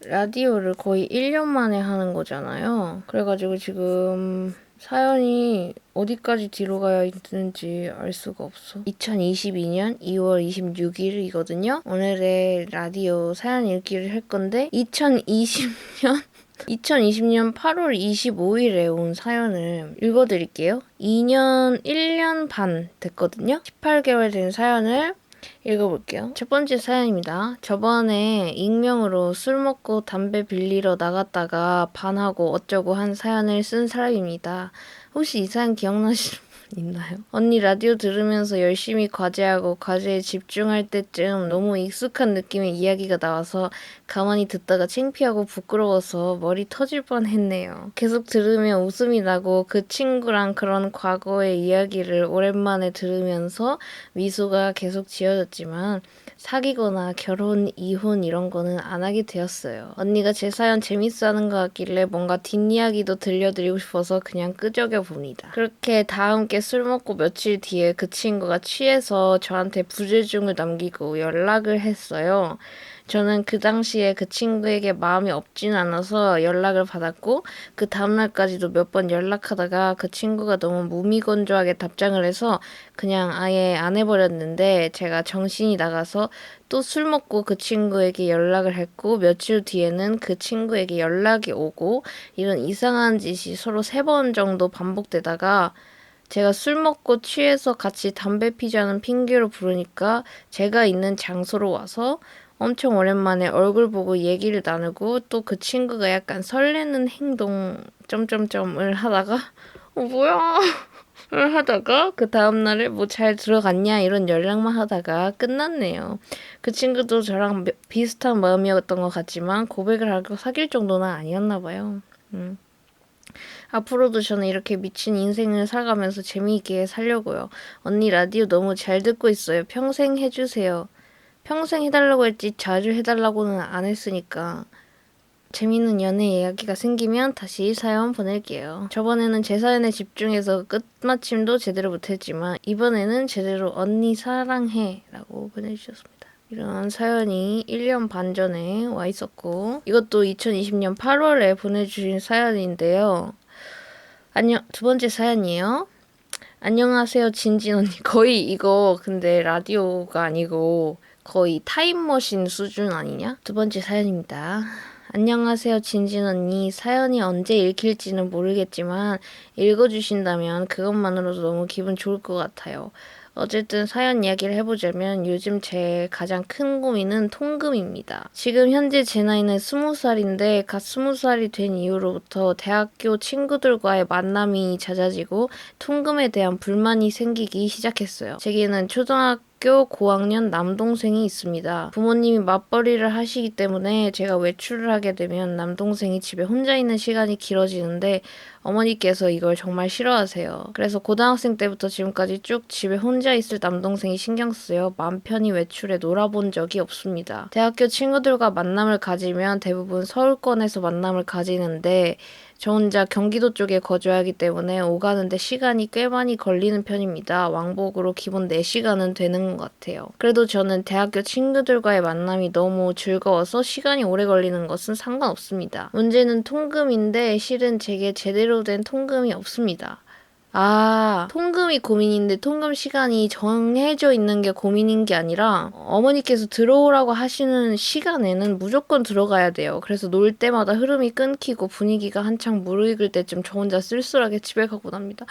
라디오를 거의 1년 만에 하는 거잖아요. 그래가지고 지금 사연이 어디까지 뒤로 가야 있는지 알 수가 없어. 2022년 2월 26일이거든요. 오늘의 라디오 사연 읽기를 할 건데 2020년 8월 25일에 온 사연을 읽어드릴게요. 1년 반 됐거든요. 18개월 된 사연을 읽어볼게요. 첫 번째 사연입니다. 저번에 익명으로 술 먹고 담배 빌리러 나갔다가 반하고 어쩌고 한 사연을 쓴 사람입니다. 혹시 이 사연 기억나시는 분 있나요? 언니 라디오 들으면서 열심히 과제하고 과제에 집중할 때쯤 너무 익숙한 느낌의 이야기가 나와서 가만히 듣다가 창피하고 부끄러워서 머리 터질 뻔했네요. 계속 들으면 웃음이 나고 그 친구랑 그런 과거의 이야기를 오랜만에 들으면서 미소가 계속 지어졌지만 사귀거나 결혼, 이혼 이런 거는 안 하게 되었어요. 언니가 제 사연 재밌어하는 것 같길래 뭔가 뒷이야기도 들려드리고 싶어서 그냥 끄적여 봅니다. 그렇게 다 함께 술 먹고 며칠 뒤에 그 친구가 취해서 저한테 부재중을 남기고 연락을 했어요. 저는 그 당시에 그 친구에게 마음이 없진 않아서 연락을 받았고 그 다음날까지도 몇 번 연락하다가 그 친구가 너무 무미건조하게 답장을 해서 그냥 아예 안 해버렸는데 제가 정신이 나가서 또 술 먹고 그 친구에게 연락을 했고 며칠 뒤에는 그 친구에게 연락이 오고 이런 이상한 짓이 서로 3번 정도 반복되다가 제가 술 먹고 취해서 같이 담배 피자는 핑계로 부르니까 제가 있는 장소로 와서 엄청 오랜만에 얼굴 보고 얘기를 나누고 또 그 친구가 약간 설레는 행동 점점점을 하다가 뭐야 을 하다가 그 다음날에 뭐 잘 들어갔냐 이런 연락만 하다가 끝났네요. 그 친구도 저랑 비슷한 마음이었던 것 같지만 고백을 하고 사귈 정도는 아니었나 봐요. 앞으로도 저는 이렇게 미친 인생을 살아가면서 재미있게 살려고요. 언니 라디오 너무 잘 듣고 있어요. 평생 해주세요. 평생 해달라고 했지 자주 해달라고는 안 했으니까. 재밌는 연애 이야기가 생기면 다시 사연 보낼게요. 저번에는 제 사연에 집중해서 끝마침도 제대로 못했지만 이번에는 제대로 언니 사랑해 라고 보내주셨습니다. 이런 사연이 1년 반 전에 와 있었고 이것도 2020년 8월에 보내주신 사연인데요. 두 번째 사연이에요. 안녕하세요, 진진 언니. 거의 이거 근데 라디오가 아니고 거의 타임머신 수준 아니냐? 두 번째 사연입니다. 안녕하세요, 진진 언니. 사연이 언제 읽힐지는 모르겠지만 읽어주신다면 그것만으로도 너무 기분 좋을 것 같아요. 어쨌든 사연 이야기를 해보자면 요즘 제 가장 큰 고민은 통금입니다. 지금 현재 제 나이는 20살인데 갓 20살이 된 이후로부터 대학교 친구들과의 만남이 잦아지고 통금에 대한 불만이 생기기 시작했어요. 제게는 초등학교 고학년 남동생이 있습니다. 부모님이 맞벌이를 하시기 때문에 제가 외출을 하게 되면 남동생이 집에 혼자 있는 시간이 길어지는데 어머니께서 이걸 정말 싫어하세요. 그래서 고등학생 때부터 지금까지 쭉 집에 혼자 있을 남동생이 신경 쓰여 맘 편히 외출해 놀아본 적이 없습니다. 대학교 친구들과 만남을 가지면 대부분 서울권에서 만남을 가지는데 저 혼자 경기도 쪽에 거주하기 때문에 오가는데 시간이 꽤 많이 걸리는 편입니다. 왕복으로 기본 4시간은 되는 것 같아요. 그래도 저는 대학교 친구들과의 만남이 너무 즐거워서 시간이 오래 걸리는 것은 상관없습니다. 문제는 통금인데 실은 제게 제대로 된 통금이 없습니다. 통금이 고민인데 통금 시간이 정해져 있는 게 고민인 게 아니라 어머니께서 들어오라고 하시는 시간에는 무조건 들어가야 돼요. 그래서 놀 때마다 흐름이 끊기고 분위기가 한창 무르익을 때쯤 저 혼자 쓸쓸하게 집에 가고 납니다.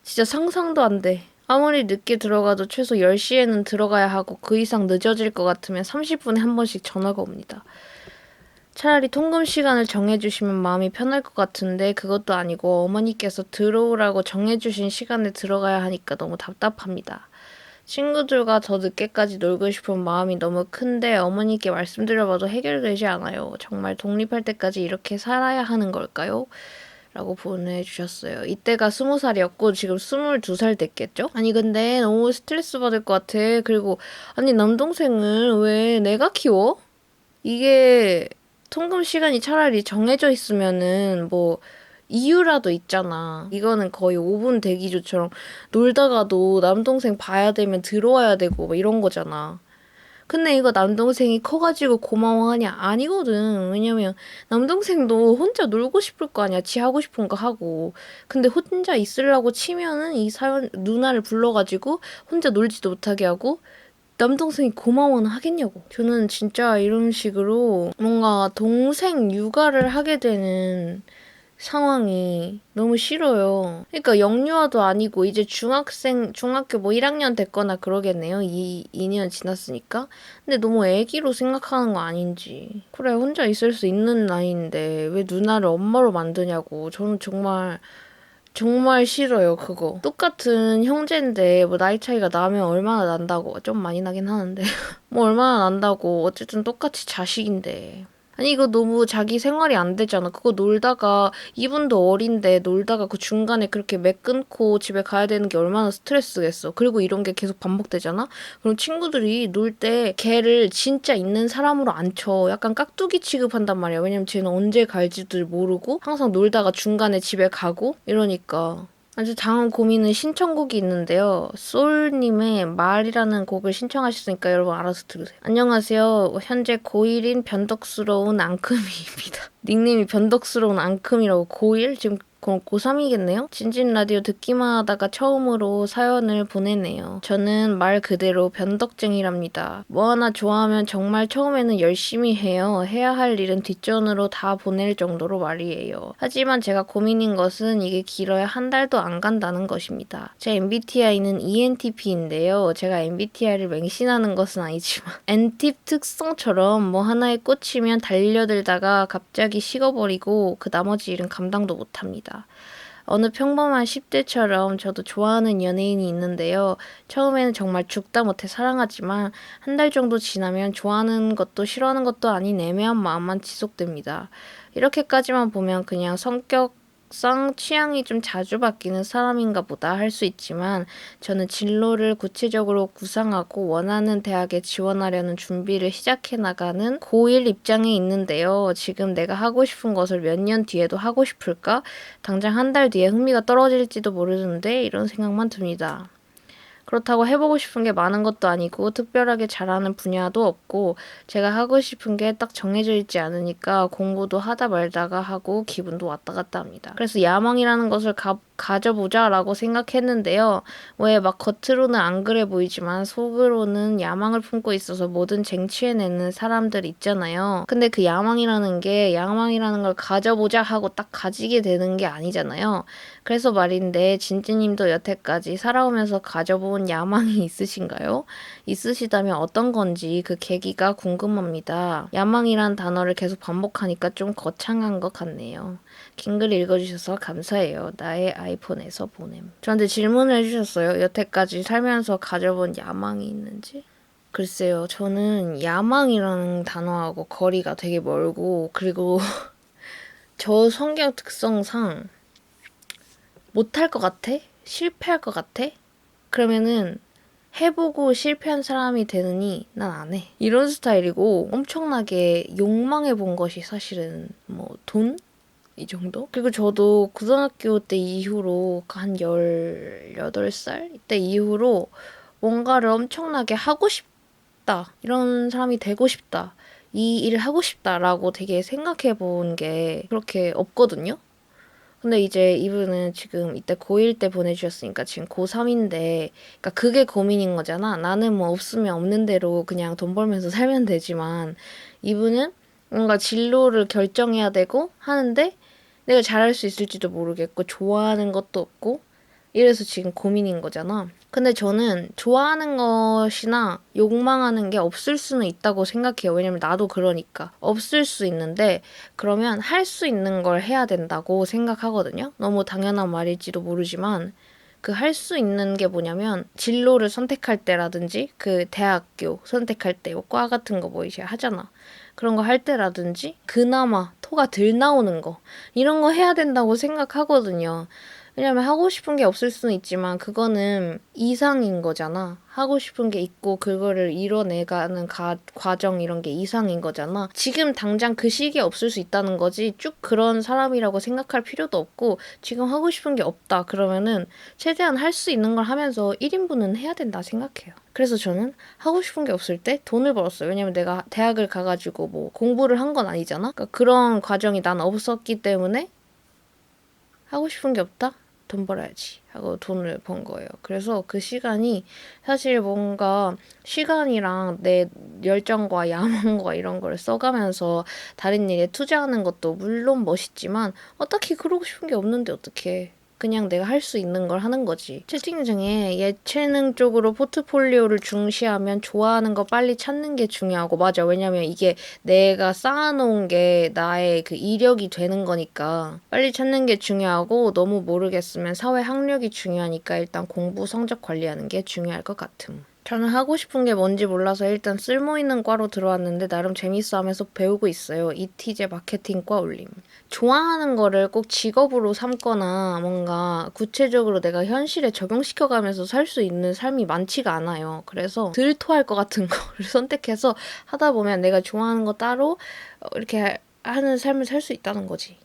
진짜 상상도 안 돼. 아무리 늦게 들어가도 최소 10시에는 들어가야 하고 그 이상 늦어질 것 같으면 30분에 한 번씩 전화가 옵니다. 차라리 통금 시간을 정해주시면 마음이 편할 것 같은데 그것도 아니고 어머니께서 들어오라고 정해주신 시간에 들어가야 하니까 너무 답답합니다. 친구들과 더 늦게까지 놀고 싶은 마음이 너무 큰데 어머니께 말씀드려봐도 해결되지 않아요. 정말 독립할 때까지 이렇게 살아야 하는 걸까요? 라고 보내주셨어요. 이때가 20살이었고 지금 22살 됐겠죠? 아니 근데 너무 스트레스 받을 것 같아. 그리고 아니 남동생을 왜 내가 키워? 이게 통금 시간이 차라리 정해져 있으면은 뭐 이유라도 있잖아. 이거는 거의 5분 대기조처럼 놀다가도 남동생 봐야 되면 들어와야 되고 뭐 이런 거잖아. 근데 이거 남동생이 커가지고 고마워하냐? 아니거든. 왜냐면 남동생도 혼자 놀고 싶을 거 아니야. 지 하고 싶은 거 하고. 근데 혼자 있으려고 치면은 이 사연 누나를 불러가지고 혼자 놀지도 못하게 하고 남동생이 고마워는 하겠냐고. 저는 진짜 이런 식으로 뭔가 동생 육아를 하게 되는 상황이 너무 싫어요. 그러니까 영유아도 아니고 이제 중학교 뭐 1학년 됐거나 그러겠네요. 2년 지났으니까. 근데 너무 애기로 생각하는 거 아닌지. 그래, 혼자 있을 수 있는 나이인데 왜 누나를 엄마로 만드냐고. 저는 정말 싫어요, 그거. 똑같은 형제인데 뭐 나이 차이가 나면 얼마나 난다고. 좀 많이 나긴 하는데. 뭐 얼마나 난다고. 어쨌든 똑같이 자식인데. 아니 이거 너무 자기 생활이 안 되잖아. 그거 놀다가 이분도 어린데 놀다가 그 중간에 그렇게 맥 끊고 집에 가야 되는 게 얼마나 스트레스겠어. 그리고 이런 게 계속 반복되잖아. 그럼 친구들이 놀 때 걔를 진짜 있는 사람으로 안 쳐. 약간 깍두기 취급한단 말이야. 왜냐면 쟤는 언제 갈지도 모르고 항상 놀다가 중간에 집에 가고 이러니까. 아주 다음 고민은 신청곡이 있는데요. 솔님의 말이라는 곡을 신청하셨으니까 여러분 알아서 들으세요. 안녕하세요. 현재 고1인 변덕스러운 앙큼이입니다. 닉네임이 변덕스러운 앙큼이라고 고1? 지금 고3이겠네요? 진진 라디오 듣기만 하다가 처음으로 사연을 보내네요. 저는 말 그대로 변덕쟁이랍니다. 뭐 하나 좋아하면 정말 처음에는 열심히 해요. 해야 할 일은 뒷전으로 다 보낼 정도로 말이에요. 하지만 제가 고민인 것은 이게 길어야 한 달도 안 간다는 것입니다. 제 MBTI는 ENTP인데요. 제가 MBTI를 맹신하는 것은 아니지만 N팁 특성처럼 뭐 하나에 꽂히면 달려들다가 갑자기 식어버리고 그 나머지 일은 감당도 못합니다. 어느 평범한 10대처럼 저도 좋아하는 연예인이 있는데요. 처음에는 정말 죽다 못해 사랑하지만 한 달 정도 지나면 좋아하는 것도 싫어하는 것도 아닌 애매한 마음만 지속됩니다. 이렇게까지만 보면 그냥 성격상 취향이 좀 자주 바뀌는 사람인가 보다 할 수 있지만 저는 진로를 구체적으로 구상하고 원하는 대학에 지원하려는 준비를 시작해 나가는 고1 입장에 있는데요. 지금 내가 하고 싶은 것을 몇 년 뒤에도 하고 싶을까? 당장 한 달 뒤에 흥미가 떨어질지도 모르는데 이런 생각만 듭니다. 그렇다고 해보고 싶은 게 많은 것도 아니고 특별하게 잘하는 분야도 없고 제가 하고 싶은 게 딱 정해져 있지 않으니까 공부도 하다 말다가 하고 기분도 왔다 갔다 합니다. 그래서 야망이라는 것을 가져보자라고 생각했는데요. 왜 막 겉으로는 안 그래 보이지만 속으로는 야망을 품고 있어서 뭐든 쟁취해내는 사람들 있잖아요. 근데 그 야망이라는 걸 가져보자 하고 딱 가지게 되는 게 아니잖아요. 그래서 말인데 진지님도 여태까지 살아오면서 가져본 야망이 있으신가요? 있으시다면 어떤 건지 그 계기가 궁금합니다. 야망이란 단어를 계속 반복하니까 좀 거창한 것 같네요. 긴 글 읽어주셔서 감사해요. 나의 아이폰에서 보냄. 저한테 질문을 해주셨어요. 여태까지 살면서 가져본 야망이 있는지? 글쎄요. 저는 야망이라는 단어하고 거리가 되게 멀고 그리고 저 성격 특성상 못할 것 같아? 실패할 것 같아? 그러면은 해보고 실패한 사람이 되느니 난 안 해. 이런 스타일이고 엄청나게 욕망해 본 것이 사실은 뭐 돈? 이 정도? 그리고 저도 고등학교 때 이후로 한 18살? 이때 이후로 뭔가를 엄청나게 하고 싶다. 이런 사람이 되고 싶다. 이 일을 하고 싶다라고 되게 생각해 본 게 그렇게 없거든요. 근데 이제 이분은 지금 이때 고1 때 보내주셨으니까 지금 고3인데, 그러니까 그게 고민인 거잖아. 나는 뭐 없으면 없는 대로 그냥 돈 벌면서 살면 되지만, 이분은 뭔가 진로를 결정해야 되고 하는데, 내가 잘할 수 있을지도 모르겠고, 좋아하는 것도 없고, 이래서 지금 고민인 거잖아. 근데 저는 좋아하는 것이나 욕망하는 게 없을 수는 있다고 생각해요. 왜냐면 나도 그러니까. 없을 수 있는데 그러면 할 수 있는 걸 해야 된다고 생각하거든요. 너무 당연한 말일지도 모르지만 그 할 수 있는 게 뭐냐면 진로를 선택할 때라든지 그 대학교 선택할 때 뭐 과 같은 거 뭐 이제 하잖아. 그런 거 할 때라든지 그나마 토가 덜 나오는 거 이런 거 해야 된다고 생각하거든요. 왜냐면 하고 싶은 게 없을 수는 있지만 그거는 이상인 거잖아. 하고 싶은 게 있고 그거를 이뤄내가는 과정 이런 게 이상인 거잖아. 지금 당장 그 시기에 없을 수 있다는 거지 쭉 그런 사람이라고 생각할 필요도 없고 지금 하고 싶은 게 없다 그러면은 최대한 할 수 있는 걸 하면서 1인분은 해야 된다 생각해요. 그래서 저는 하고 싶은 게 없을 때 돈을 벌었어요. 왜냐면 내가 대학을 가가지고 뭐 공부를 한 건 아니잖아. 그러니까 그런 과정이 난 없었기 때문에 하고 싶은 게 없다? 돈 벌어야지 하고 돈을 번 거예요. 그래서 그 시간이 사실 뭔가 시간이랑 내 열정과 야망과 이런 걸 써가면서 다른 일에 투자하는 것도 물론 멋있지만 딱히 그러고 싶은 게 없는데 어떡해. 그냥 내가 할 수 있는 걸 하는 거지. 채팅 중에 예체능 쪽으로 포트폴리오를 중시하면 좋아하는 거 빨리 찾는 게 중요하고 맞아. 왜냐면 이게 내가 쌓아놓은 게 나의 그 이력이 되는 거니까 빨리 찾는 게 중요하고 너무 모르겠으면 사회 학력이 중요하니까 일단 공부 성적 관리하는 게 중요할 것 같음. 저는 하고 싶은 게 뭔지 몰라서 일단 쓸모있는 과로 들어왔는데 나름 재밌어 하면서 배우고 있어요. 이티제 마케팅과 올림. 좋아하는 거를 꼭 직업으로 삼거나 뭔가 구체적으로 내가 현실에 적용시켜가면서 살 수 있는 삶이 많지가 않아요. 그래서 들토할 것 같은 거를 선택해서 하다 보면 내가 좋아하는 거 따로 이렇게 하는 삶을 살 수 있다는 거지.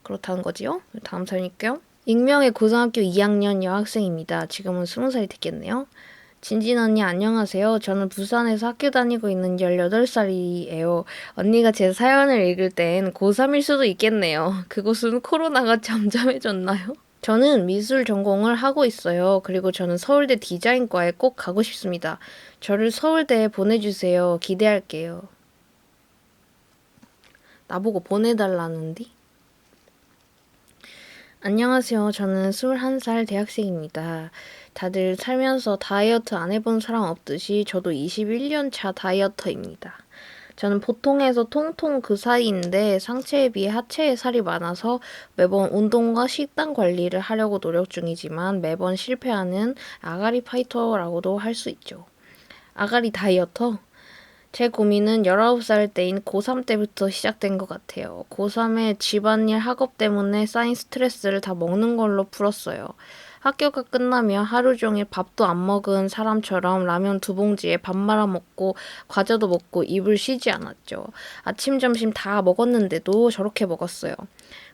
그렇다는 거지요. 다음 사연일게요. 익명의 고등학교 2학년 여학생입니다. 지금은 20살이 됐겠네요. 진진 언니 안녕하세요. 저는 부산에서 학교 다니고 있는 18살이에요. 언니가 제 사연을 읽을 땐 고3일 수도 있겠네요. 그곳은 코로나가 잠잠해졌나요? 저는 미술 전공을 하고 있어요. 그리고 저는 서울대 디자인과에 꼭 가고 싶습니다. 저를 서울대에 보내주세요. 기대할게요. 나보고 보내달라는디? 안녕하세요. 저는 21살 대학생입니다. 다들 살면서 다이어트 안 해본 사람 없듯이 저도 21년 차 다이어터입니다. 저는 보통에서 통통 그 사이인데 상체에 비해 하체에 살이 많아서 매번 운동과 식단 관리를 하려고 노력 중이지만 매번 실패하는 아가리 파이터라고도 할 수 있죠. 아가리 다이어터? 제 고민은 19살 때인 고3 때부터 시작된 것 같아요. 고3에 집안일 학업 때문에 쌓인 스트레스를 다 먹는 걸로 풀었어요. 학교가 끝나면 하루 종일 밥도 안 먹은 사람처럼 라면 2봉지에 밥 말아 먹고 과자도 먹고 입을 쉬지 않았죠. 아침, 점심 다 먹었는데도 저렇게 먹었어요.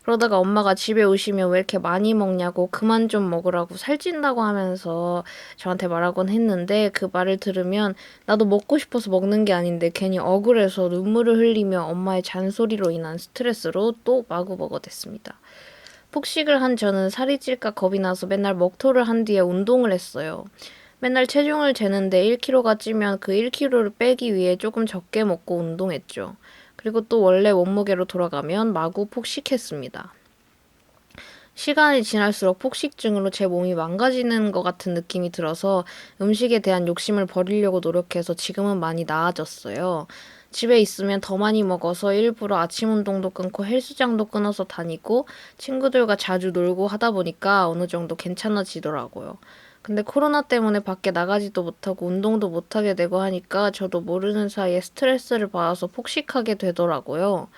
그러다가 엄마가 집에 오시면 왜 이렇게 많이 먹냐고 그만 좀 먹으라고 살찐다고 하면서 저한테 말하곤 했는데 그 말을 들으면 나도 먹고 싶어서 먹는 게 아닌데 괜히 억울해서 눈물을 흘리며 엄마의 잔소리로 인한 스트레스로 또 마구먹어 됐습니다. 폭식을 한 저는 살이 찔까 겁이 나서 맨날 먹토를 한 뒤에 운동을 했어요. 맨날 체중을 재는데 1kg가 찌면 그 1kg를 빼기 위해 조금 적게 먹고 운동했죠. 그리고 또 원래 몸무게로 돌아가면 마구 폭식했습니다. 시간이 지날수록 폭식증으로 제 몸이 망가지는 것 같은 느낌이 들어서 음식에 대한 욕심을 버리려고 노력해서 지금은 많이 나아졌어요. 집에 있으면 더 많이 먹어서 일부러 아침 운동도 끊고 헬스장도 끊어서 다니고 친구들과 자주 놀고 하다 보니까 어느 정도 괜찮아지더라고요. 근데 코로나 때문에 밖에 나가지도 못하고 운동도 못하게 되고 하니까 저도 모르는 사이에 스트레스를 받아서 폭식하게 되더라고요.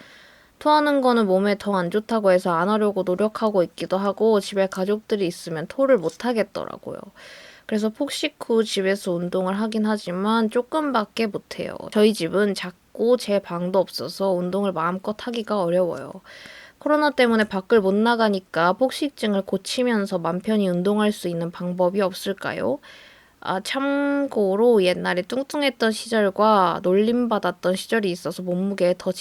토하는 거는 몸에 더 안 좋다고 해서 안 하려고 노력하고 있기도 하고 집에 가족들이 있으면 토를 못 하겠더라고요. 그래서 폭식 후 집에서 운동을 하긴 하지만 조금밖에 못해요. 저희 집은 작고 제 방도 없어서 운동을 마음껏 하기가 어려워요. 코로나 때문에 밖을 못 나가니까 폭식증을 고치면서 맘 편히 운동할 수 있는 방법이 없을까요? 참고로 옛날에 뚱뚱했던 시절과 놀림받았던 시절이 있어서 몸무게에 더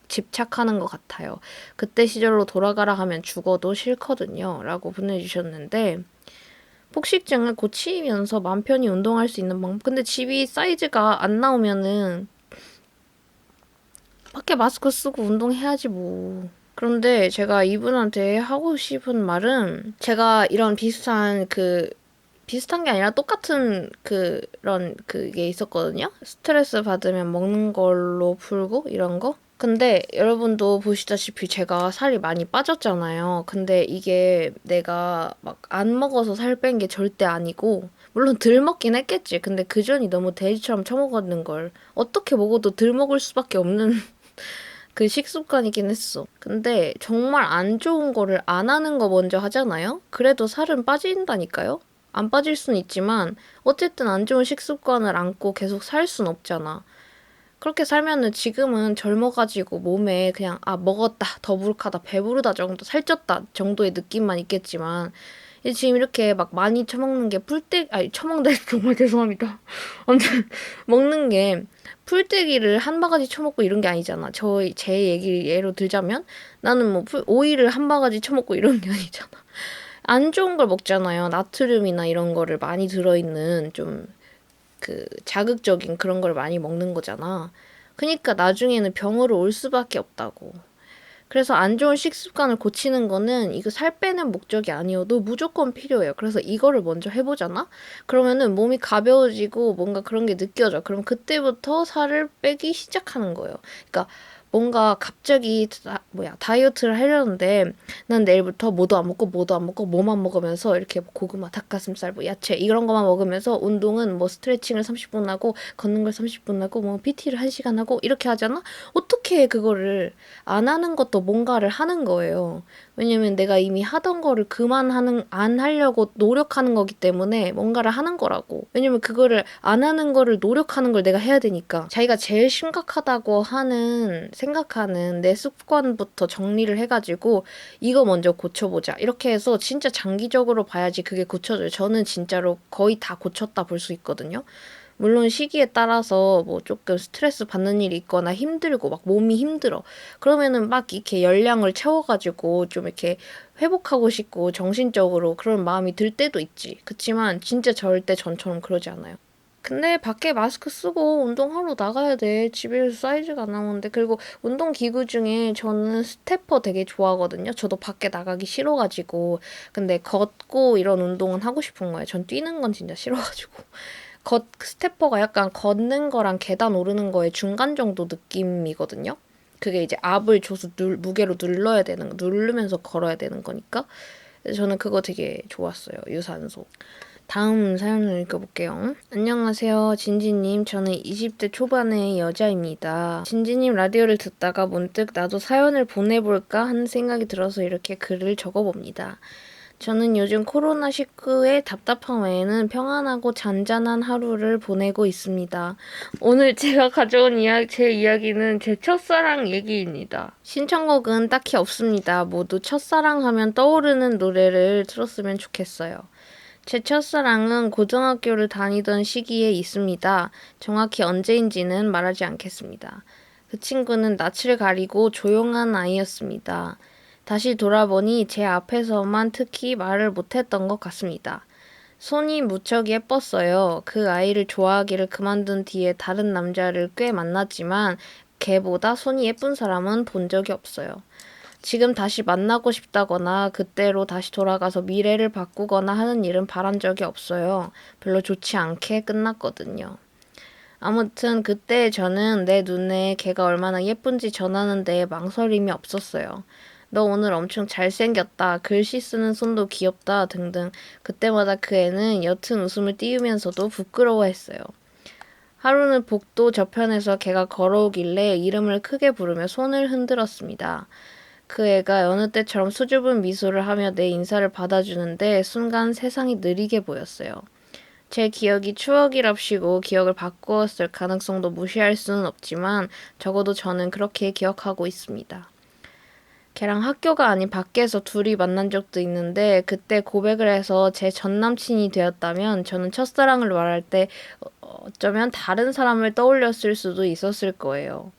집착하는 것 같아요. 그때 시절로 돌아가라 하면 죽어도 싫거든요. 라고 보내주셨는데, 폭식증을 고치면서 맘 편히 운동할 수 있는 방법. 근데 집이 사이즈가 안 나오면은 밖에 마스크 쓰고 운동해야지 뭐. 그런데 제가 이분한테 하고 싶은 말은 제가 이런 비슷한 게 아니라 똑같은 그런 그게 있었거든요. 스트레스 받으면 먹는 걸로 풀고 이런 거. 근데 여러분도 보시다시피 제가 살이 많이 빠졌잖아요. 근데 이게 내가 막 안 먹어서 살 뺀 게 절대 아니고 물론 덜 먹긴 했겠지. 근데 그전이 너무 돼지처럼 처먹었는 걸 어떻게 먹어도 덜 먹을 수밖에 없는 그 식습관이긴 했어. 근데 정말 안 좋은 거를 안 하는 거 먼저 하잖아요? 그래도 살은 빠진다니까요? 안 빠질 순 있지만 어쨌든 안 좋은 식습관을 안고 계속 살 순 없잖아. 그렇게 살면은 지금은 젊어가지고 몸에 그냥 먹었다, 더부룩하다, 배부르다 정도, 살쪘다 정도의 느낌만 있겠지만 지금 이렇게 막 많이 처먹는 게 처먹는다 해서 정말 죄송합니다. 아무튼 먹는 게 풀떼기를 한 바가지 처먹고 이런 게 아니잖아. 제 얘기 예로 들자면 나는 뭐 오이를 한 바가지 처먹고 이런 게 아니잖아. 안 좋은 걸 먹잖아요. 나트륨이나 이런 거를 많이 들어있는 좀 자극적인 그런 걸 많이 먹는 거잖아. 그러니까 나중에는 병으로 올 수밖에 없다고. 그래서 안 좋은 식습관을 고치는 거는 이거 살 빼는 목적이 아니어도 무조건 필요해요. 그래서 이거를 먼저 해보잖아? 그러면은 몸이 가벼워지고 뭔가 그런 게 느껴져. 그럼 그때부터 살을 빼기 시작하는 거예요. 그러니까 뭔가 갑자기 다이어트를 하려는데 난 내일부터 뭐도 안 먹고 뭐만 먹으면서 이렇게 고구마, 닭가슴살, 뭐 야채 이런 것만 먹으면서 운동은 뭐 스트레칭을 30분 하고 걷는 걸 30분 하고 뭐 PT를 1시간 하고 이렇게 하잖아? 어떻게 그거를 안 하는 것도 뭔가를 하는 거예요. 왜냐면 내가 이미 하던 거를 안 하려고 노력하는 거기 때문에 뭔가를 하는 거라고. 왜냐면 그거를 안 하는 거를 노력하는 걸 내가 해야 되니까. 자기가 제일 심각하다고 생각하는 내 습관부터 정리를 해가지고 이거 먼저 고쳐보자. 이렇게 해서 진짜 장기적으로 봐야지 그게 고쳐져요. 저는 진짜로 거의 다 고쳤다 볼 수 있거든요. 물론 시기에 따라서 뭐 조금 스트레스 받는 일이 있거나 힘들고 막 몸이 힘들어. 그러면은 막 이렇게 열량을 채워가지고 좀 이렇게 회복하고 싶고 정신적으로 그런 마음이 들 때도 있지. 그치만 진짜 절대 전처럼 그러지 않아요. 근데 밖에 마스크 쓰고 운동하러 나가야 돼. 집에서 사이즈가 안 나오는데. 그리고 운동기구 중에 저는 스태퍼 되게 좋아하거든요. 저도 밖에 나가기 싫어가지고. 근데 걷고 이런 운동은 하고 싶은 거예요. 전 뛰는 건 진짜 싫어가지고. 스태퍼가 약간 걷는 거랑 계단 오르는 거의 중간 정도 느낌이거든요. 그게 이제 압을 줘서 무게로 누르면서 걸어야 되는 거니까. 그래서 저는 그거 되게 좋았어요. 유산소. 다음 사연을 읽어볼게요. 안녕하세요, 진지님. 저는 20대 초반의 여자입니다. 진지님 라디오를 듣다가 문득 나도 사연을 보내볼까 하는 생각이 들어서 이렇게 글을 적어봅니다. 저는 요즘 코로나19의 답답함 외에는 평안하고 잔잔한 하루를 보내고 있습니다. 오늘 제가 가져온 제 이야기는 제 첫사랑 얘기입니다. 신청곡은 딱히 없습니다. 모두 첫사랑 하면 떠오르는 노래를 들었으면 좋겠어요. 제 첫사랑은 고등학교를 다니던 시기에 있습니다. 정확히 언제인지는 말하지 않겠습니다. 그 친구는 낯을 가리고 조용한 아이였습니다. 다시 돌아보니 제 앞에서만 특히 말을 못했던 것 같습니다. 손이 무척 예뻤어요. 그 아이를 좋아하기를 그만둔 뒤에 다른 남자를 꽤 만났지만 걔보다 손이 예쁜 사람은 본 적이 없어요. 지금 다시 만나고 싶다거나 그때로 다시 돌아가서 미래를 바꾸거나 하는 일은 바란 적이 없어요. 별로 좋지 않게 끝났거든요. 아무튼 그때 저는 내 눈에 걔가 얼마나 예쁜지 전하는 데에 망설임이 없었어요. 너 오늘 엄청 잘생겼다. 글씨 쓰는 손도 귀엽다. 등등. 그때마다 그 애는 옅은 웃음을 띄우면서도 부끄러워했어요. 하루는 복도 저편에서 걔가 걸어오길래 이름을 크게 부르며 손을 흔들었습니다. 그 애가 여느 때처럼 수줍은 미소를 하며 내 인사를 받아주는데 순간 세상이 느리게 보였어요. 제 기억이 추억이랍시고 기억을 바꾸었을 가능성도 무시할 수는 없지만 적어도 저는 그렇게 기억하고 있습니다. 걔랑 학교가 아닌 밖에서 둘이 만난 적도 있는데 그때 고백을 해서 제 전남친이 되었다면 저는 첫사랑을 말할 때 어쩌면 다른 사람을 떠올렸을 수도 있었을 거예요.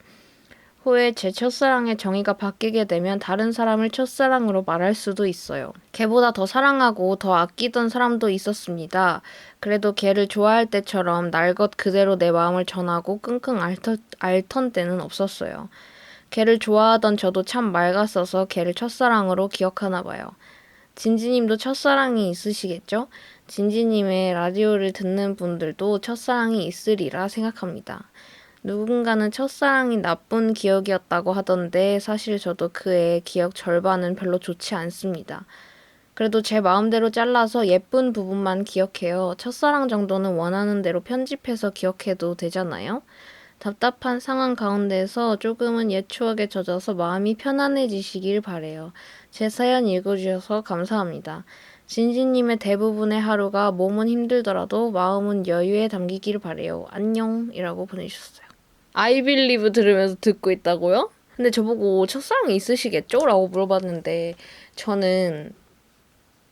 후에 제 첫사랑의 정의가 바뀌게 되면 다른 사람을 첫사랑으로 말할 수도 있어요. 걔보다 더 사랑하고 더 아끼던 사람도 있었습니다. 그래도 걔를 좋아할 때처럼 날 것 그대로 내 마음을 전하고 끙끙 앓던 때는 없었어요. 걔를 좋아하던 저도 참 맑았어서 걔를 첫사랑으로 기억하나 봐요. 진지님도 첫사랑이 있으시겠죠? 진지님의 라디오를 듣는 분들도 첫사랑이 있으리라 생각합니다. 누군가는 첫사랑이 나쁜 기억이었다고 하던데 사실 저도 그의 기억 절반은 별로 좋지 않습니다. 그래도 제 마음대로 잘라서 예쁜 부분만 기억해요. 첫사랑 정도는 원하는 대로 편집해서 기억해도 되잖아요? 답답한 상황 가운데서 조금은 옛 추억에 젖어서 마음이 편안해지시길 바래요. 제 사연 읽어주셔서 감사합니다. 진지님의 대부분의 하루가 몸은 힘들더라도 마음은 여유에 담기길 바래요. 안녕이라고 보내주셨어요. I believe 들으면서 듣고 있다고요? 근데 저보고 첫사랑이 있으시겠죠? 라고 물어봤는데 저는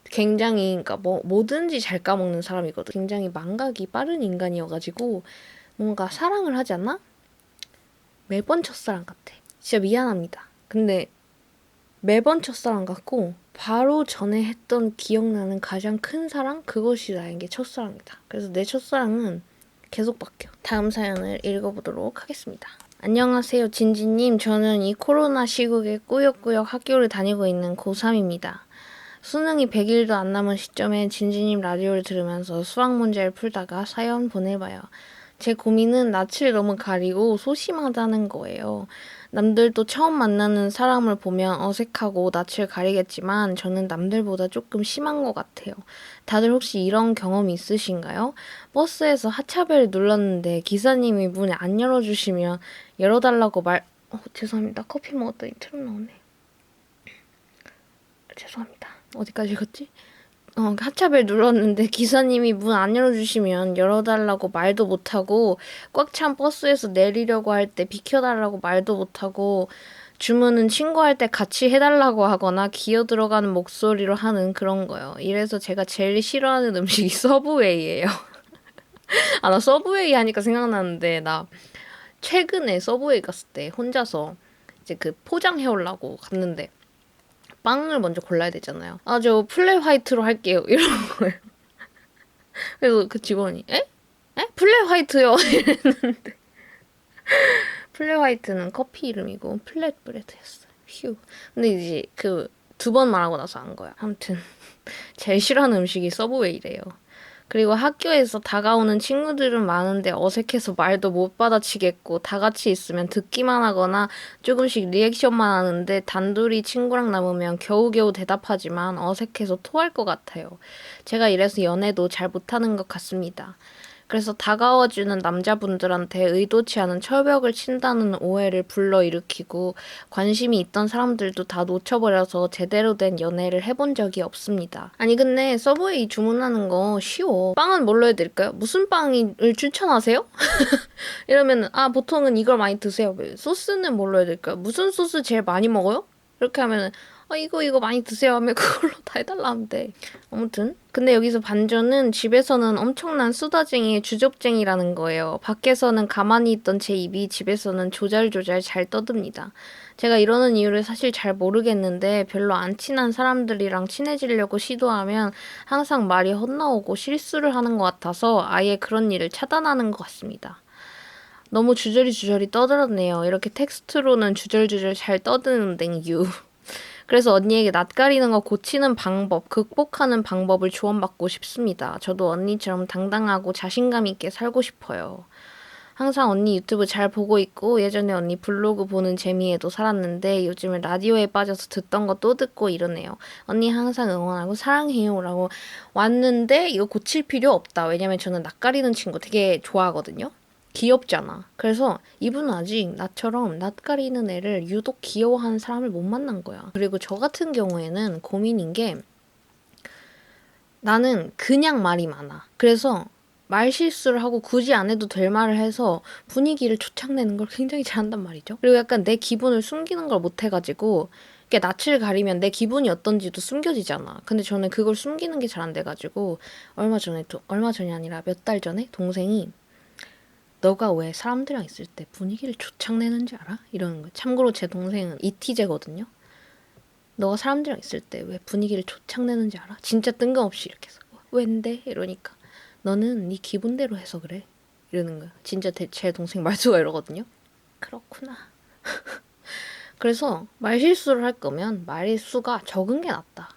굉장히 그러니까 뭐든지 잘 까먹는 사람이거든. 굉장히 망각이 빠른 인간이어가지고 뭔가 사랑을 하지 않나? 매번 첫사랑 같아. 진짜 미안합니다. 근데 매번 첫사랑 같고 바로 전에 했던 기억나는 가장 큰 사랑? 그것이 나에게 첫사랑이다. 그래서 내 첫사랑은 계속 바뀌어. 다음 사연을 읽어보도록 하겠습니다. 안녕하세요, 진지님. 저는 이 코로나 시국에 꾸역꾸역 학교를 다니고 있는 고3입니다. 수능이 100일도 안 남은 시점에 진지님 라디오를 들으면서 수학 문제를 풀다가 사연 보내봐요. 제 고민은 낯을 너무 가리고 소심하다는 거예요. 남들도 처음 만나는 사람을 보면 어색하고 낯을 가리겠지만 저는 남들보다 조금 심한 것 같아요. 다들 혹시 이런 경험 있으신가요? 버스에서 하차벨을 눌렀는데 기사님이 문을 안 열어주시면 열어달라고 죄송합니다. 커피 먹었더니 트름 나오네. 죄송합니다. 어디까지 읽었지? 하차벨 눌렀는데 기사님이 문 안 열어주시면 열어달라고 말도 못하고 꽉 찬 버스에서 내리려고 할 때 비켜달라고 말도 못하고 주문은 친구할 때 같이 해달라고 하거나 기어 들어가는 목소리로 하는 그런 거요. 이래서 제가 제일 싫어하는 음식이 서브웨이예요. 나 서브웨이 하니까 생각나는데 나 최근에 서브웨이 갔을 때 혼자서 이제 그 포장해오려고 갔는데 빵을 먼저 골라야 되잖아요. 저 플랫 화이트로 할게요. 이러는 거예요. 그래서 그 직원이 에? 플랫 화이트요? 이랬는데 플랫 화이트는 커피 이름이고 플랫 브레드였어요. 휴. 근데 이제 그 2번 말하고 나서 안 거야. 아무튼 제일 싫어하는 음식이 서브웨이래요. 그리고 학교에서 다가오는 친구들은 많은데 어색해서 말도 못 받아치겠고 다 같이 있으면 듣기만 하거나 조금씩 리액션만 하는데 단둘이 친구랑 남으면 겨우겨우 대답하지만 어색해서 토할 것 같아요. 제가 이래서 연애도 잘 못하는 것 같습니다. 그래서 다가와주는 남자분들한테 의도치 않은 철벽을 친다는 오해를 불러일으키고 관심이 있던 사람들도 다 놓쳐버려서 제대로 된 연애를 해본 적이 없습니다. 아니 근데 서브웨이 주문하는 거 쉬워. 빵은 뭘로 해드릴까요? 무슨 빵을 추천하세요? 이러면 보통은 이걸 많이 드세요. 소스는 뭘로 해드릴까요? 무슨 소스 제일 많이 먹어요? 이렇게 하면은 이거 많이 드세요 하면 그걸로 다 해달라 하면 돼. 아무튼 근데 여기서 반전은 집에서는 엄청난 수다쟁이의 주접쟁이라는 거예요. 밖에서는 가만히 있던 제 입이 집에서는 조잘조잘 잘 떠듭니다. 제가 이러는 이유를 사실 잘 모르겠는데 별로 안 친한 사람들이랑 친해지려고 시도하면 항상 말이 헛나오고 실수를 하는 것 같아서 아예 그런 일을 차단하는 것 같습니다. 너무 주저리 떠들었네요. 이렇게 텍스트로는 주절주절 잘 떠드는 땡유. 그래서 언니에게 낯가리는 거 고치는 방법, 극복하는 방법을 조언받고 싶습니다. 저도 언니처럼 당당하고 자신감 있게 살고 싶어요. 항상 언니 유튜브 잘 보고 있고 예전에 언니 블로그 보는 재미에도 살았는데 요즘은 라디오에 빠져서 듣던 거 또 듣고 이러네요. 언니 항상 응원하고 사랑해요 라고 왔는데 이거 고칠 필요 없다. 왜냐면 저는 낯가리는 친구 되게 좋아하거든요. 귀엽잖아. 그래서 이분은 아직 나처럼 낯가리는 애를 유독 귀여워하는 사람을 못 만난 거야. 그리고 저 같은 경우에는 고민인 게 나는 그냥 말이 많아. 그래서 말 실수를 하고 굳이 안 해도 될 말을 해서 분위기를 조창내는 걸 굉장히 잘한단 말이죠. 그리고 약간 내 기분을 숨기는 걸 못해가지고 이게 낯을 가리면 내 기분이 어떤지도 숨겨지잖아. 근데 저는 그걸 숨기는 게 잘 안 돼가지고 얼마 전이 아니라 몇 달 전에 동생이 너가 왜 사람들이랑 있을 때 분위기를 조창내는지 알아? 이러는 거야. 참고로 제 동생은 이티제거든요. 너가 사람들이랑 있을 때 왜 분위기를 조창내는지 알아? 진짜 뜬금없이 이렇게 해서 왠데? 이러니까 너는 네 기분대로 해서 그래. 이러는 거야. 진짜 제 동생 말투가 이러거든요. 그렇구나. 그래서 말실수를 할 거면 말수가 적은 게 낫다.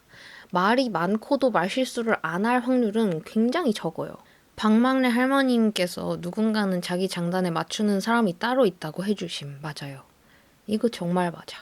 말이 많고도 말실수를 안 할 확률은 굉장히 적어요. 박막래 할머님께서 누군가는 자기 장단에 맞추는 사람이 따로 있다고 해주심. 맞아요. 이거 정말 맞아.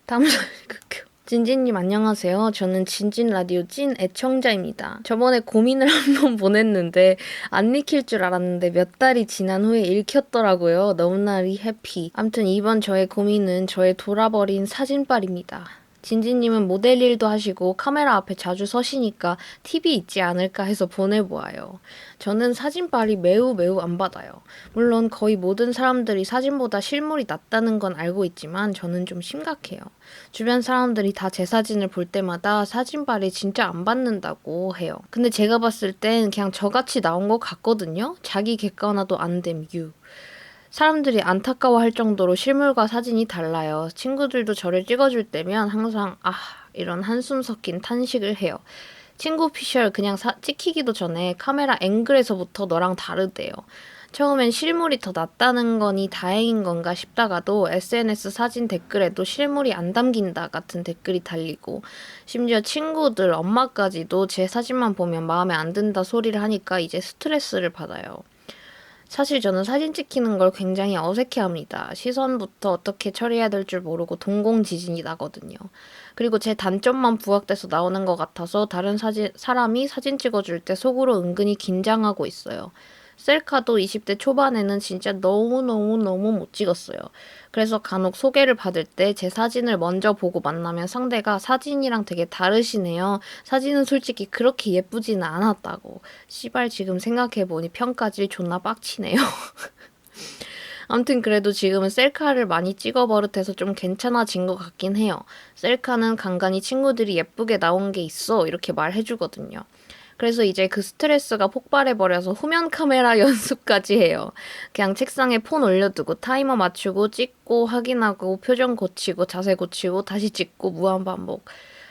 다음 사연 읽을게요. 진진님 안녕하세요. 저는 진진 라디오 찐 애청자입니다. 저번에 고민을 한번 보냈는데 안 읽힐 줄 알았는데 몇 달이 지난 후에 읽혔더라고요. 너무나 해피. 암튼 이번 저의 고민은 저의 돌아버린 사진빨입니다. 진진님은 모델 일도 하시고 카메라 앞에 자주 서시니까 팁이 있지 않을까 해서 보내보아요. 저는 사진빨이 매우 안 받아요. 물론 거의 모든 사람들이 사진보다 실물이 낫다는 건 알고 있지만 저는 좀 심각해요. 주변 사람들이 다 제 사진을 볼 때마다 사진빨이 진짜 안 받는다고 해요. 근데 제가 봤을 땐 그냥 저같이 나온 것 같거든요. 자기 객관화도 안 됨 유. 사람들이 안타까워할 정도로 실물과 사진이 달라요. 친구들도 저를 찍어줄 때면 항상 이런 한숨 섞인 탄식을 해요. 친구 피셜 그냥 찍히기도 전에 카메라 앵글에서부터 너랑 다르대요. 처음엔 실물이 더 낫다는 거니 다행인 건가 싶다가도 SNS 사진 댓글에도 실물이 안 담긴다 같은 댓글이 달리고 심지어 친구들 엄마까지도 제 사진만 보면 마음에 안 든다 소리를 하니까 이제 스트레스를 받아요. 사실 저는 사진 찍히는 걸 굉장히 어색해합니다. 시선부터 어떻게 처리해야 될 줄 모르고 동공지진이 나거든요. 그리고 제 단점만 부각돼서 나오는 것 같아서 다른 사람이 사진 찍어줄 때 속으로 은근히 긴장하고 있어요. 셀카도 20대 초반에는 진짜 너무 못 찍었어요. 그래서 간혹 소개를 받을 때 제 사진을 먼저 보고 만나면 상대가 사진이랑 되게 다르시네요. 사진은 솔직히 그렇게 예쁘지는 않았다고. 씨발 지금 생각해보니 평가질 존나 빡치네요. 아무튼 그래도 지금은 셀카를 많이 찍어 버릇해서 좀 괜찮아진 것 같긴 해요. 셀카는 간간히 친구들이 예쁘게 나온 게 있어 이렇게 말해주거든요. 그래서 이제 그 스트레스가 폭발해버려서 후면 카메라 연습까지 해요. 그냥 책상에 폰 올려두고 타이머 맞추고 찍고 확인하고 표정 고치고 자세 고치고 다시 찍고 무한반복.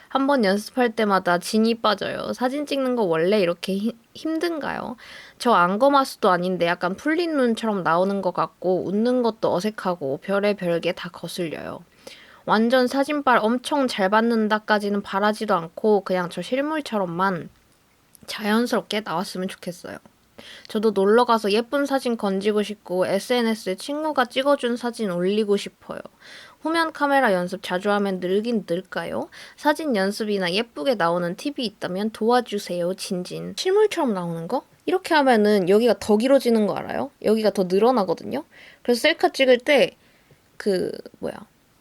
한 번 연습할 때마다 진이 빠져요. 사진 찍는 거 원래 이렇게 힘든가요? 저 안검하수도 아닌데 약간 풀린 눈처럼 나오는 것 같고 웃는 것도 어색하고 별의 게 다 거슬려요. 완전 사진빨 엄청 잘 받는다까지는 바라지도 않고 그냥 저 실물처럼만 자연스럽게 나왔으면 좋겠어요. 저도 놀러가서 예쁜 사진 건지고 싶고 SNS에 친구가 찍어준 사진 올리고 싶어요. 후면 카메라 연습 자주 하면 늘긴 늘까요? 사진 연습이나 예쁘게 나오는 팁이 있다면 도와주세요. 진진. 실물처럼 나오는 거? 이렇게 하면은 여기가 더 길어지는 거 알아요? 여기가 더 늘어나거든요? 그래서 셀카 찍을 때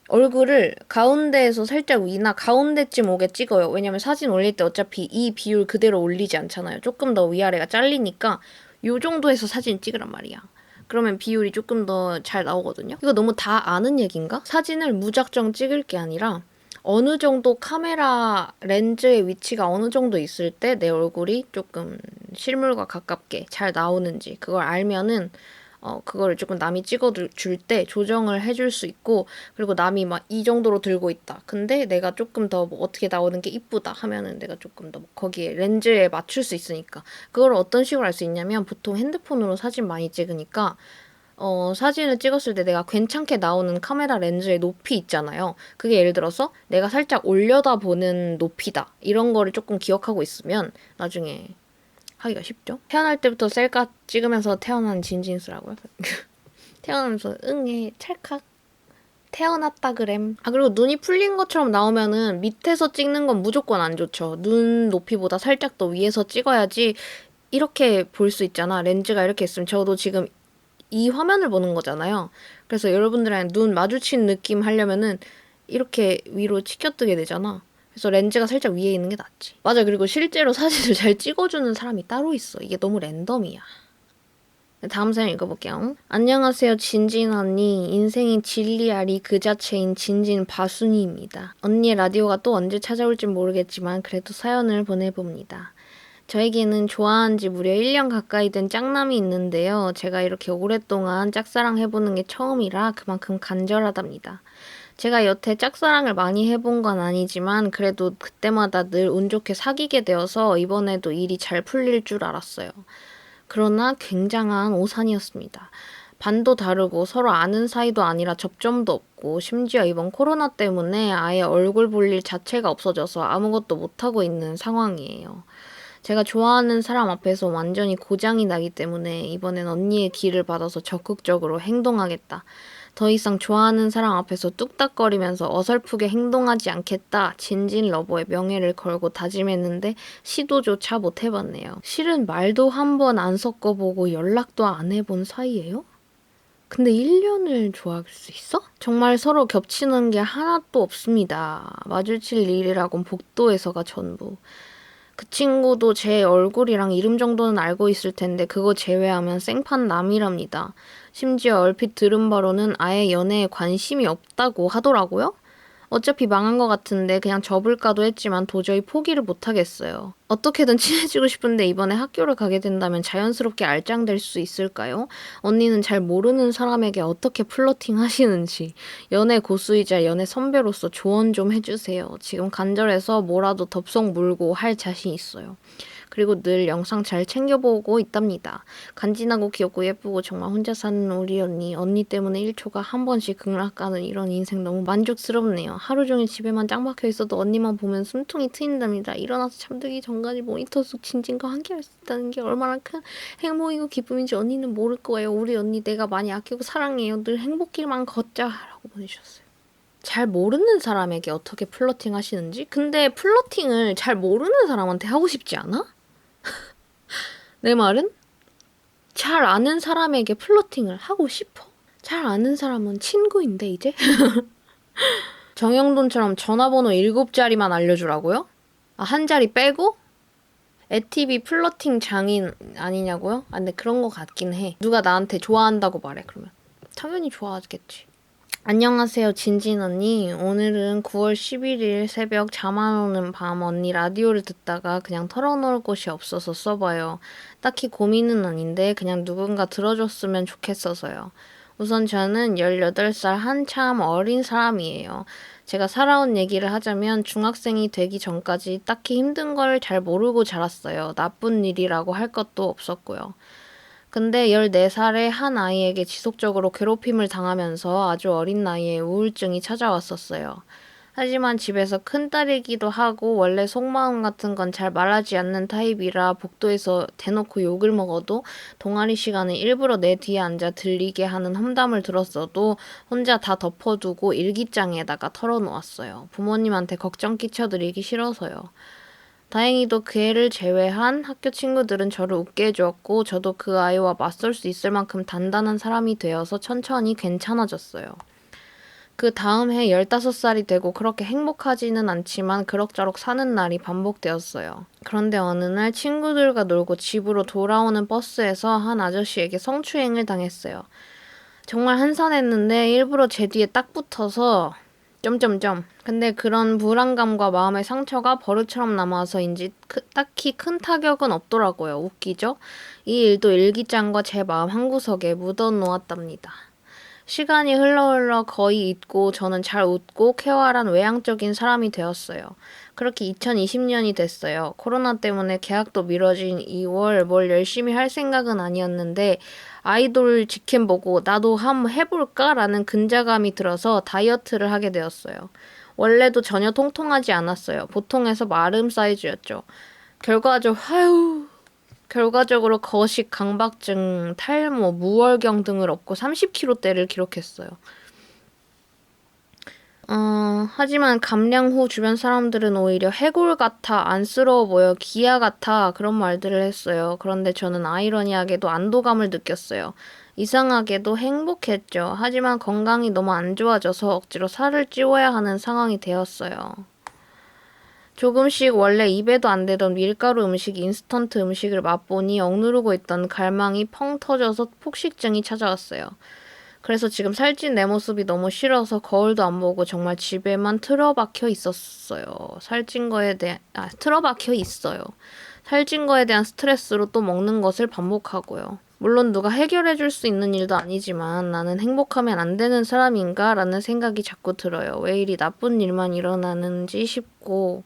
얼굴을 가운데에서 살짝 위나 가운데쯤 오게 찍어요. 왜냐면 사진 올릴 때 어차피 이 비율 그대로 올리지 않잖아요. 조금 더 위아래가 잘리니까 요 정도에서 사진 찍으란 말이야. 그러면 비율이 조금 더 잘 나오거든요. 이거 너무 다 아는 얘기인가? 사진을 무작정 찍을 게 아니라 어느 정도 카메라 렌즈의 위치가 어느 정도 있을 때 내 얼굴이 조금 실물과 가깝게 잘 나오는지 그걸 알면은 그거를 조금 남이 찍어줄 때 조정을 해줄 수 있고, 그리고 남이 막 이 정도로 들고 있다. 근데 내가 조금 더 뭐 어떻게 나오는 게 이쁘다 하면은 내가 조금 더 거기에 렌즈에 맞출 수 있으니까. 그걸 어떤 식으로 할 수 있냐면 보통 핸드폰으로 사진 많이 찍으니까 사진을 찍었을 때 내가 괜찮게 나오는 카메라 렌즈의 높이 있잖아요. 그게 예를 들어서 내가 살짝 올려다 보는 높이다. 이런 거를 조금 기억하고 있으면 나중에 하기가 쉽죠? 태어날 때부터 셀카 찍으면서 태어난 진진수라고요? 태어나면서 응애 찰칵 태어났다 그램. 그리고 눈이 풀린 것처럼 나오면은 밑에서 찍는 건 무조건 안 좋죠. 눈 높이보다 살짝 더 위에서 찍어야지 이렇게 볼 수 있잖아. 렌즈가 이렇게 있으면 저도 지금 이 화면을 보는 거잖아요. 그래서 여러분들이랑 눈 마주친 느낌 하려면은 이렇게 위로 치켜뜨게 되잖아. 그래서 렌즈가 살짝 위에 있는 게 낫지. 맞아. 그리고 실제로 사진을 잘 찍어주는 사람이 따로 있어. 이게 너무 랜덤이야. 다음 사연 읽어볼게요. 안녕하세요. 진진 언니. 인생이 진리아리 그 자체인 진진 바순이입니다. 언니의 라디오가 또 언제 찾아올지 모르겠지만 그래도 사연을 보내봅니다. 저에게는 좋아한 지 무려 1년 가까이 된 짝남이 있는데요. 제가 이렇게 오랫동안 짝사랑 해보는 게 처음이라 그만큼 간절하답니다. 제가 여태 짝사랑을 많이 해본 건 아니지만 그래도 그때마다 늘 운 좋게 사귀게 되어서 이번에도 일이 잘 풀릴 줄 알았어요. 그러나 굉장한 오산이었습니다. 반도 다르고 서로 아는 사이도 아니라 접점도 없고 심지어 이번 코로나 때문에 아예 얼굴 볼 일 자체가 없어져서 아무것도 못하고 있는 상황이에요. 제가 좋아하는 사람 앞에서 완전히 고장이 나기 때문에 이번엔 언니의 길을 받아서 적극적으로 행동하겠다. 더 이상 좋아하는 사람 앞에서 뚝딱거리면서 어설프게 행동하지 않겠다. 진진 러버의 명예를 걸고 다짐했는데 시도조차 못 해봤네요. 실은 말도 한 번 안 섞어보고 연락도 안 해본 사이예요? 근데 1년을 좋아할 수 있어? 정말 서로 겹치는 게 하나도 없습니다. 마주칠 일이라곤 복도에서가 전부. 그 친구도 제 얼굴이랑 이름 정도는 알고 있을 텐데 그거 제외하면 생판 남이랍니다. 심지어 얼핏 들은 바로는 아예 연애에 관심이 없다고 하더라고요. 어차피 망한 것 같은데 그냥 접을까도 했지만 도저히 포기를 못하겠어요. 어떻게든 친해지고 싶은데 이번에 학교를 가게 된다면 자연스럽게 알짱될 수 있을까요? 언니는 잘 모르는 사람에게 어떻게 플러팅 하시는지 연애 고수이자 연애 선배로서 조언 좀 해주세요. 지금 간절해서 뭐라도 덥석 물고 할 자신 있어요. 그리고 늘 영상 잘 챙겨보고 있답니다. 간지나고 귀엽고 예쁘고 정말 혼자 사는 우리 언니 때문에 1초가 한 번씩 극락 가는 이런 인생 너무 만족스럽네요. 하루 종일 집에만 짱 박혀 있어도 언니만 보면 숨통이 트인답니다. 일어나서 잠들기 전까지 모니터 속 진진과 함께 할 수 있다는 게 얼마나 큰 행복이고 기쁨인지 언니는 모를 거예요. 우리 언니 내가 많이 아끼고 사랑해요. 늘 행복길만 걷자 라고 보내주셨어요. 잘 모르는 사람에게 어떻게 플러팅 하시는지? 근데 플러팅을 잘 모르는 사람한테 하고 싶지 않아? 내 말은 잘 아는 사람에게 플러팅을 하고 싶어. 잘 아는 사람은 친구인데 이제? 정영돈처럼 전화번호 7자리만 알려주라고요? 아, 한 자리 빼고? 애티비 플러팅 장인 아니냐고요? 아, 근데 그런 거 같긴 해. 누가 나한테 좋아한다고 말해, 그러면. 당연히 좋아하겠지. 안녕하세요, 진진 언니. 오늘은 9월 11일 새벽 잠 안 오는 밤 언니 라디오를 듣다가 그냥 털어놓을 곳이 없어서 써봐요. 딱히 고민은 아닌데 그냥 누군가 들어줬으면 좋겠어서요. 우선 저는 18살 한참 어린 사람이에요. 제가 살아온 얘기를 하자면 중학생이 되기 전까지 딱히 힘든 걸 잘 모르고 자랐어요. 나쁜 일이라고 할 것도 없었고요. 근데 14살의 한 아이에게 지속적으로 괴롭힘을 당하면서 아주 어린 나이에 우울증이 찾아왔었어요. 하지만 집에서 큰딸이기도 하고 원래 속마음 같은 건 잘 말하지 않는 타입이라 복도에서 대놓고 욕을 먹어도 동아리 시간에 일부러 내 뒤에 앉아 들리게 하는 험담을 들었어도 혼자 다 덮어두고 일기장에다가 털어놓았어요. 부모님한테 걱정 끼쳐드리기 싫어서요. 다행히도 그 애를 제외한 학교 친구들은 저를 웃게 해주었고 저도 그 아이와 맞설 수 있을 만큼 단단한 사람이 되어서 천천히 괜찮아졌어요. 그 다음 해 15살이 되고 그렇게 행복하지는 않지만 그럭저럭 사는 날이 반복되었어요. 그런데 어느 날 친구들과 놀고 집으로 돌아오는 버스에서 한 아저씨에게 성추행을 당했어요. 정말 한산했는데 일부러 제 뒤에 딱 붙어서 점점점. 근데 그런 불안감과 마음의 상처가 버릇처럼 남아서인지 딱히 큰 타격은 없더라고요. 웃기죠? 이 일도 일기장과 제 마음 한구석에 묻어놓았답니다. 시간이 흘러 거의 잊고 저는 잘 웃고 쾌활한 외향적인 사람이 되었어요. 그렇게 2020년이 됐어요. 코로나 때문에 계약도 미뤄진 2월 뭘 열심히 할 생각은 아니었는데 아이돌 직캠 보고 나도 한번 해볼까? 라는 근자감이 들어서 다이어트를 하게 되었어요. 원래도 전혀 통통하지 않았어요. 보통에서 마름 사이즈였죠. 결과적으로 거식, 강박증, 탈모, 무월경 등을 얻고 30kg대를 기록했어요. 하지만 감량 후 주변 사람들은 오히려 해골 같아, 안쓰러워 보여, 기아 같아 그런 말들을 했어요. 그런데 저는 아이러니하게도 안도감을 느꼈어요. 이상하게도 행복했죠. 하지만 건강이 너무 안 좋아져서 억지로 살을 찌워야 하는 상황이 되었어요. 조금씩 원래 입에도 안 되던 밀가루 음식, 인스턴트 음식을 맛보니 억누르고 있던 갈망이 펑 터져서 폭식증이 찾아왔어요. 그래서 지금 살찐 내 모습이 너무 싫어서 거울도 안 보고 정말 집에만 틀어박혀 있었어요. 틀어박혀 있어요. 살찐 거에 대한 스트레스로 또 먹는 것을 반복하고요. 물론 누가 해결해 줄 수 있는 일도 아니지만 나는 행복하면 안 되는 사람인가? 라는 생각이 자꾸 들어요. 왜 이리 나쁜 일만 일어나는지 싶고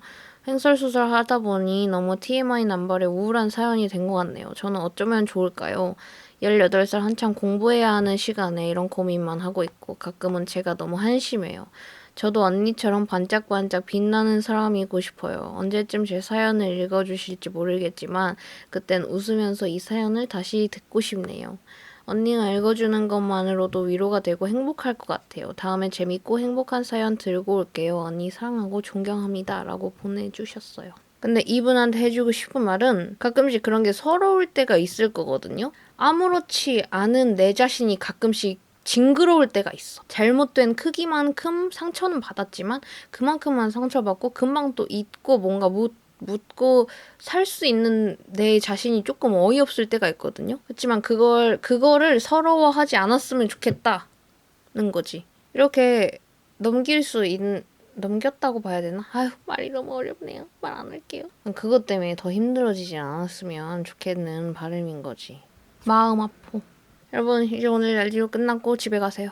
횡설수설 하다 보니 너무 TMI 남발의 우울한 사연이 된 것 같네요. 저는 어쩌면 좋을까요? 18살 한창 공부해야 하는 시간에 이런 고민만 하고 있고 가끔은 제가 너무 한심해요. 저도 언니처럼 반짝반짝 빛나는 사람이고 싶어요. 언제쯤 제 사연을 읽어주실지 모르겠지만 그땐 웃으면서 이 사연을 다시 듣고 싶네요. 언니가 읽어주는 것만으로도 위로가 되고 행복할 것 같아요. 다음에 재밌고 행복한 사연 들고 올게요. 언니 사랑하고 존경합니다. 라고 보내주셨어요. 근데 이분한테 해주고 싶은 말은 가끔씩 그런 게 서러울 때가 있을 거거든요. 아무렇지 않은 내 자신이 가끔씩 징그러울 때가 있어. 잘못된 크기만큼 상처는 받았지만 그만큼만 상처받고 금방 또 잊고 뭔가 묻고 살 수 있는 내 자신이 조금 어이없을 때가 있거든요. 그렇지만 그거를 서러워하지 않았으면 좋겠다는 거지. 이렇게 넘겼다고 봐야 되나? 아휴, 말이 너무 어렵네요. 말 안 할게요. 그것 때문에 더 힘들어지지 않았으면 좋겠는 바람인 거지. 마음 아파. 여러분, 이제 오늘 날디로 끝났고 집에 가세요.